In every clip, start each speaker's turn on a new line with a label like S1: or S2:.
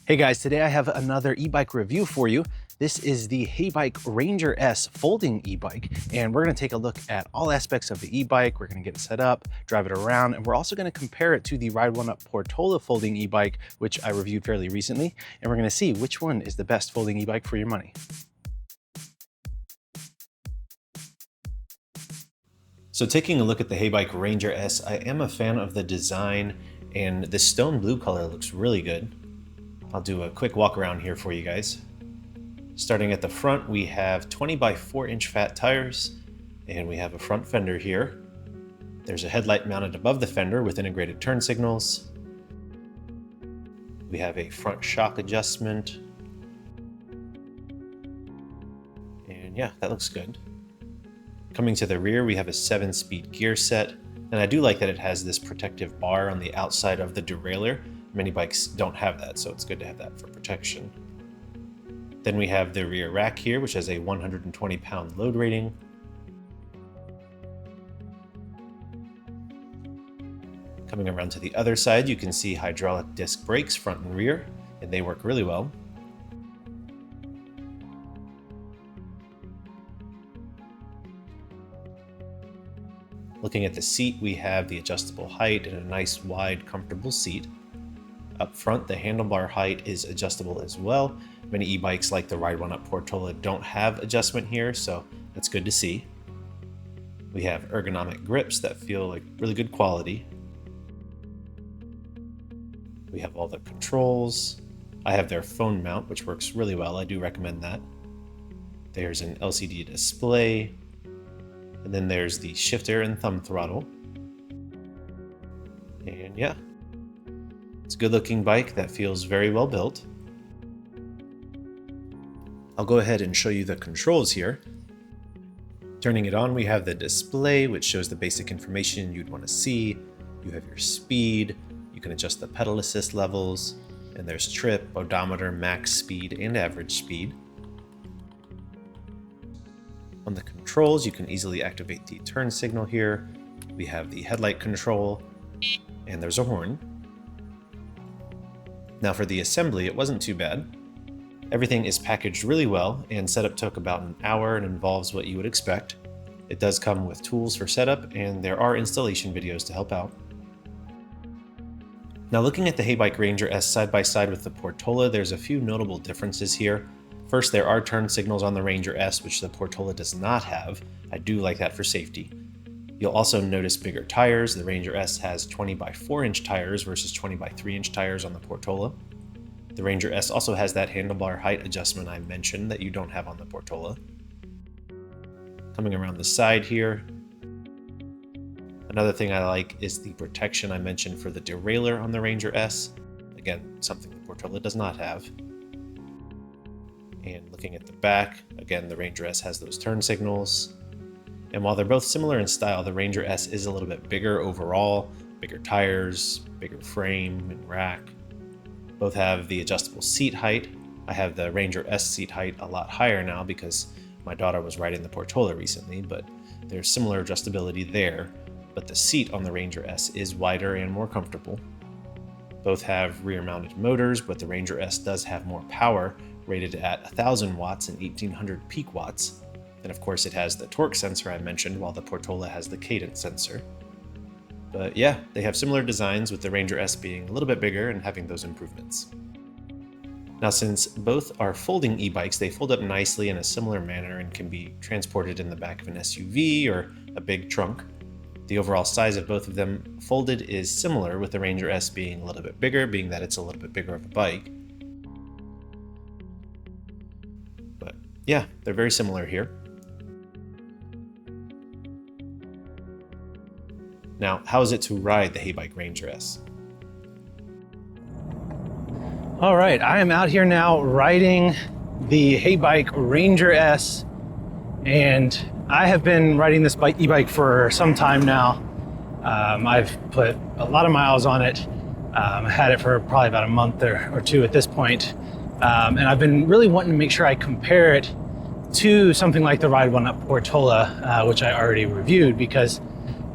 S1: Hey guys, today I have another e-bike review for you. This is the Heybike Ranger S folding e-bike, and we're gonna take a look at all aspects of the e-bike. We're gonna get it set up, drive it around, and we're also gonna compare it to the Ride1Up Portola folding e-bike, which I reviewed fairly recently, and we're gonna see which one is the best folding e-bike for your money. So taking a look at the Heybike Ranger S, I am a fan of the design, and the stone blue color looks really good. I'll do a quick walk around here for you guys. Starting at the front, we have 20 by 4-inch fat tires, and we have a front fender here. There's a headlight mounted above the fender with integrated turn signals. We have a front shock adjustment. And yeah, that looks good. Coming to the rear, we have a 7-speed gear set, and I do like that it has this protective bar on the outside of the derailleur. Many bikes don't have that, so it's good to have that for protection. Then we have the rear rack here, which has a 120-pound load rating. Coming around to the other side, you can see hydraulic disc brakes front and rear, and they work really well. Looking at the seat, we have the adjustable height and a nice, wide, comfortable seat. Up front, the handlebar height is adjustable as well. Many e-bikes like the Ride1Up Portola don't have adjustment here, so that's good to see. We have ergonomic grips that feel like really good quality. We have all the controls. I have their phone mount, which works really well. I do recommend that. There's an LCD display. And then there's the shifter and thumb throttle. And yeah, it's a good looking bike that feels very well built. I'll go ahead and show you the controls here. Turning it on, we have the display, which shows the basic information you'd want to see. You have your speed, you can adjust the pedal assist levels, and there's trip, odometer, max speed, and average speed. On the controls, you can easily activate the turn signal here. We have the headlight control, and there's a horn. Now for the assembly, it wasn't too bad. Everything is packaged really well, and setup took about an hour and involves what you would expect. It does come with tools for setup, and there are installation videos to help out. Now looking at the Heybike Ranger S side by side with the Portola, there's a few notable differences here. First, there are turn signals on the Ranger S, which the Portola does not have. I do like that for safety. You'll also notice bigger tires. The Ranger S has 20 by 4-inch tires versus 20 by 3-inch tires on the Portola. The Ranger S also has that handlebar height adjustment I mentioned that you don't have on the Portola. Coming around the side here, another thing I like is the protection I mentioned for the derailleur on the Ranger S. Again, something the Portola does not have. And looking at the back, again, the Ranger S has those turn signals. And while they're both similar in style, the Ranger S is a little bit bigger overall, bigger tires, bigger frame and rack. Both have the adjustable seat height. I have the Ranger S seat height a lot higher now because my daughter was riding the Portola recently, but there's similar adjustability there. But the seat on the Ranger S is wider and more comfortable. Both have rear-mounted motors, but the Ranger S does have more power, rated at 1,000 watts and 1,800 peak watts. And of course it has the torque sensor I mentioned, while the Portola has the cadence sensor. But yeah, they have similar designs, with the Ranger S being a little bit bigger and having those improvements. Now since both are folding e-bikes, they fold up nicely in a similar manner and can be transported in the back of an SUV or a big trunk. The overall size of both of them folded is similar, with the Ranger S being a little bit bigger, being that it's a little bit bigger of a bike. But yeah, they're very similar here. Now, how is it to ride the Heybike Ranger S? All right, I am out here now riding the Heybike Ranger S, and I have been riding this e-bike for some time now. I've put a lot of miles on it. I had it for probably about a month or two at this point. And I've been really wanting to make sure I compare it to something like the Ride1Up Portola, which I already reviewed, because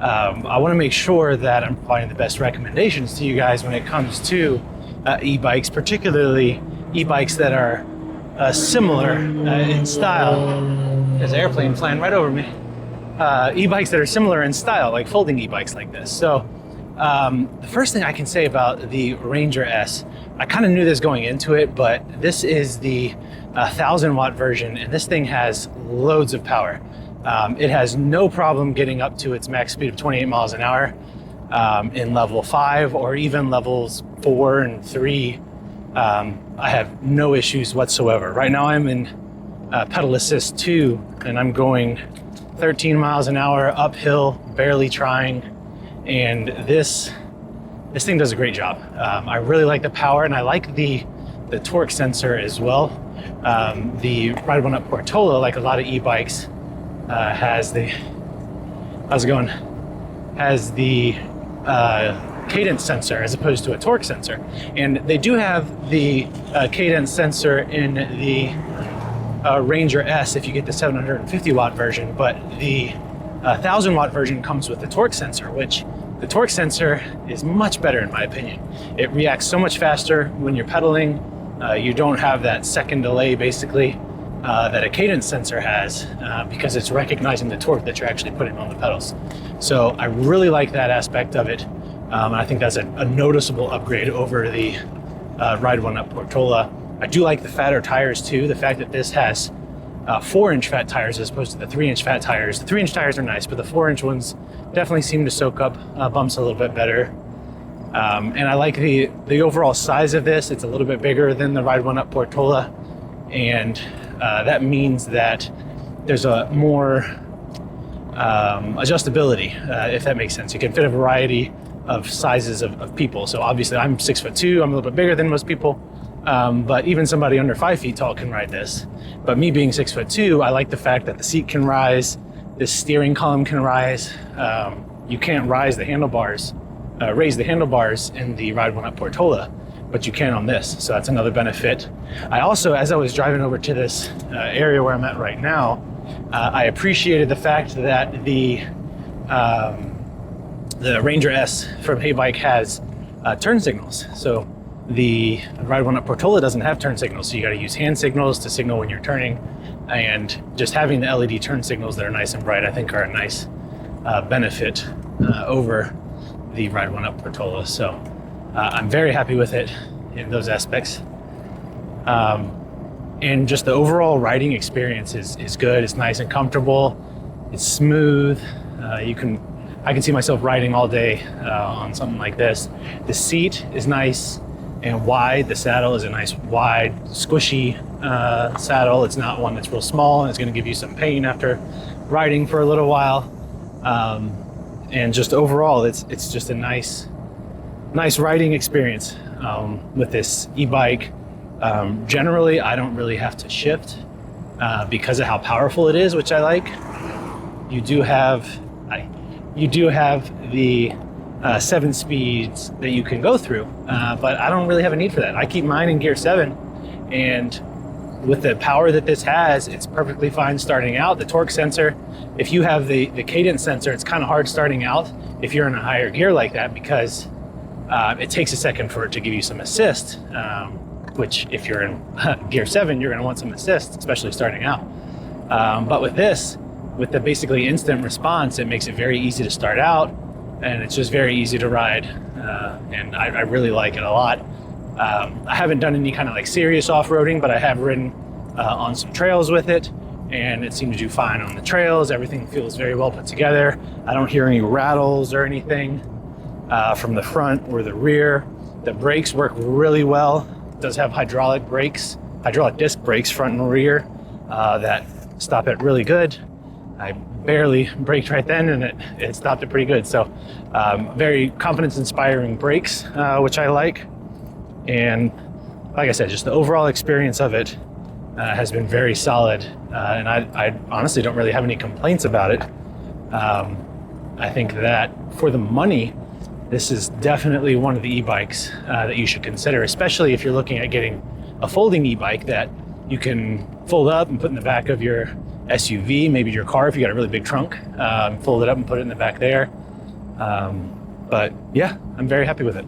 S1: I want to make sure that I'm providing the best recommendations to you guys when it comes to
S2: e-bikes, particularly e-bikes that are similar in style. There's an airplane flying right over me. E-bikes that are similar in style, like folding e-bikes like this. So the first thing I can say about the Ranger S, I kind of knew this going into it, but this is the 1,000-watt version, and this thing has loads of power. It has no problem getting up to its max speed of 28 miles an hour in level 5 or even levels 4 and 3. I have no issues whatsoever. Right now I'm in pedal assist 2, and I'm going 13 miles an hour uphill, barely trying, and this thing does a great job. I really like the power, and I like the torque sensor as well. The Ride1Up Portola, like a lot of e-bikes, has the cadence sensor as opposed to a torque sensor, and they do have the cadence sensor in the Ranger S if you get the 750-watt version, but the 1,000-watt version comes with the torque sensor, which the torque sensor is much better in my opinion. It reacts so much faster when you're pedaling. You don't have that second delay basically that a cadence sensor has because it's recognizing the torque that you're actually putting on the pedals. So I really like that aspect of it. I think that's a noticeable upgrade over the Ride1Up Portola. I do like the fatter tires too. The fact that this has 4-inch fat tires as opposed to the 3-inch fat tires. The 3-inch tires are nice, but the 4-inch ones definitely seem to soak up bumps a little bit better. And I like the overall size of this. It's a little bit bigger than the Ride1Up Portola, and that means that there's a more adjustability, if that makes sense. You can fit a variety of sizes of people. So obviously I'm 6'2", I'm a little bit bigger than most people, but even somebody under 5 feet tall can ride this. But me being 6'2", I like the fact that the seat can rise, the steering column can rise. You can't raise the handlebars in the Ride1Up Portola, but you can on this, so that's another benefit. I also, as I was driving over to this area where I'm at right now, I appreciated the fact that the Ranger S from Heybike has turn signals. So the Ride1Up Portola doesn't have turn signals, so you got to use hand signals to signal when you're turning, and just having the LED turn signals that are nice and bright I think are a nice benefit over the Ride1Up Portola. So I'm very happy with it in those aspects. And just the overall riding experience is good. It's nice and comfortable. It's smooth. I can see myself riding all day on something like this. The seat is nice and wide. The saddle is a nice wide, squishy saddle. It's not one that's real small and it's going to give you some pain after riding for a little while. And just overall, it's just a nice riding experience with this e-bike. Generally, I don't really have to shift because of how powerful it is, which I like. You do have the 7 speeds that you can go through, but I don't really have a need for that. I keep mine in gear 7, and with the power that this has, it's perfectly fine starting out. The torque sensor, if you have the cadence sensor, it's kind of hard starting out if you're in a higher gear like that, because it takes a second for it to give you some assist, which if you're in gear 7, you're gonna want some assist, especially starting out. But with this, with the basically instant response, it makes it very easy to start out, and it's just very easy to ride, and I really like it a lot. I haven't done any kind of like serious off-roading, but I have ridden on some trails with it, and it seemed to do fine on the trails. Everything feels very well put together. I don't hear any rattles or anything from the front or the rear. The brakes work really well. It does have hydraulic disc brakes front and rear that stop it really good. I barely braked right then, and it stopped it pretty good. So very confidence-inspiring brakes, which I like. And like I said, just the overall experience of it has been very solid, and I honestly don't really have any complaints about it. I think that for the money, this is definitely one of the e-bikes that you should consider, especially if you're looking at getting a folding e-bike that you can fold up and put in the back of your SUV, maybe your car if you got a really big trunk, fold it up and put it in the back there. But yeah, I'm very happy with it.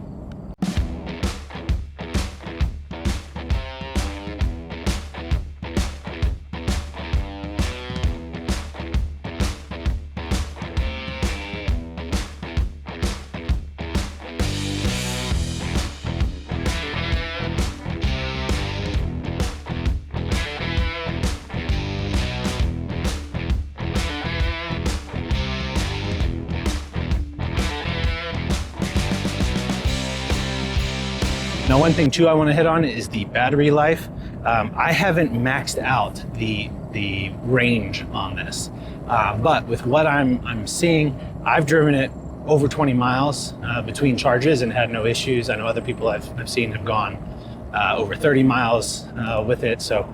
S2: Now, one thing too I want to hit on is the battery life. I haven't maxed out the range on this, but with what I'm seeing, I've driven it over 20 miles between charges and had no issues. I know other people I've seen have gone over 30 miles with it. So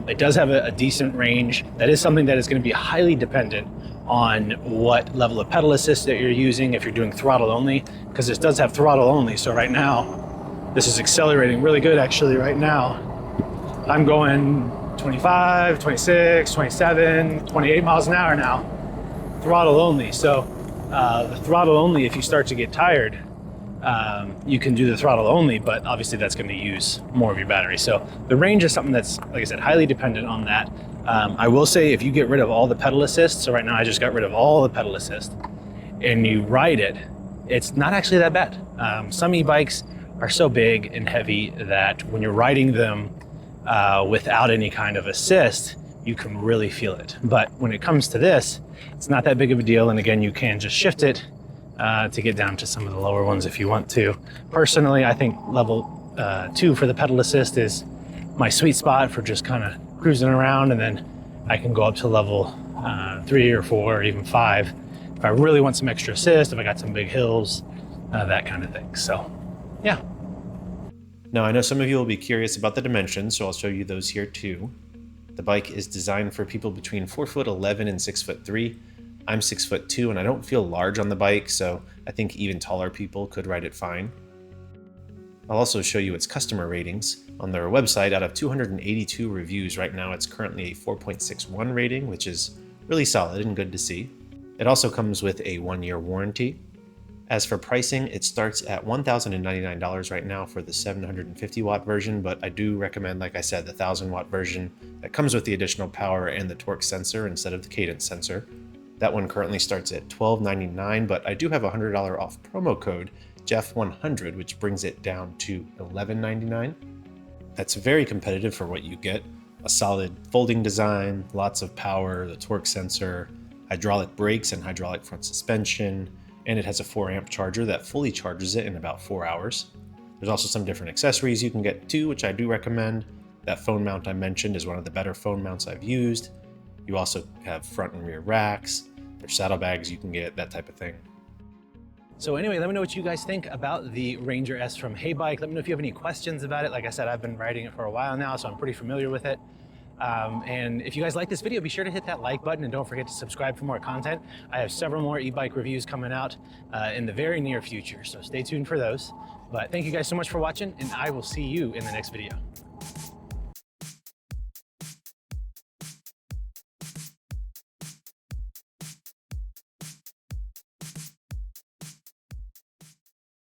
S2: it does have a decent range. That is something that is going to be highly dependent on what level of pedal assist that you're using, if you're doing throttle only, because this does have throttle only. So right now, this is accelerating really good actually right now. I'm going 25, 26, 27, 28 miles an hour now, throttle only. So the throttle only, if you start to get tired, you can do the throttle only, but obviously that's going to use more of your battery. So the range is something that's, like I said, highly dependent on that. I will say if you get rid of all the pedal assist, so right now I just got rid of all the pedal assist, and you ride it, it's not actually that bad. Some e-bikes are so big and heavy that when you're riding them without any kind of assist, you can really feel it. But when it comes to this, it's not that big of a deal. And again, you can just shift it to get down to some of the lower ones if you want to. Personally, I think level 2 for the pedal assist is my sweet spot for just kind of cruising around, and then I can go up to level 3 or 4 or even 5 if I really want some extra assist, if I got some big hills, that kind of thing. So yeah.
S1: Now, I know some of you will be curious about the dimensions, so I'll show you those here too. The bike is designed for people between 4'11" and 6'3". I'm 6'2", and I don't feel large on the bike, so I think even taller people could ride it fine. I'll also show you its customer ratings. On their website, out of 282 reviews right now, it's currently a 4.61 rating, which is really solid and good to see. It also comes with a 1-year warranty. As for pricing, it starts at $1,099 right now for the 750 watt version, but I do recommend, like I said, the 1000 watt version that comes with the additional power and the torque sensor instead of the cadence sensor. That one currently starts at $1299, but I do have a $100 off promo code, Jeff100, which brings it down to $1199. That's very competitive for what you get. A solid folding design, lots of power, the torque sensor, hydraulic brakes and hydraulic front suspension, and it has a 4-amp charger that fully charges it in about 4 hours. There's also some different accessories you can get too, which I do recommend. That phone mount I mentioned is one of the better phone mounts I've used. You also have front and rear racks, there's saddlebags you can get, that type of thing.
S2: So anyway, let me know what you guys think about the Ranger S from Heybike. Let me know if you have any questions about it. Like I said, I've been riding it for a while now, so I'm pretty familiar with it. And if you guys like this video, be sure to hit that like button and don't forget to subscribe for more content. I have several more e-bike reviews coming out in the very near future, so stay tuned for those. But thank you guys so much for watching, and I will see you in the next video.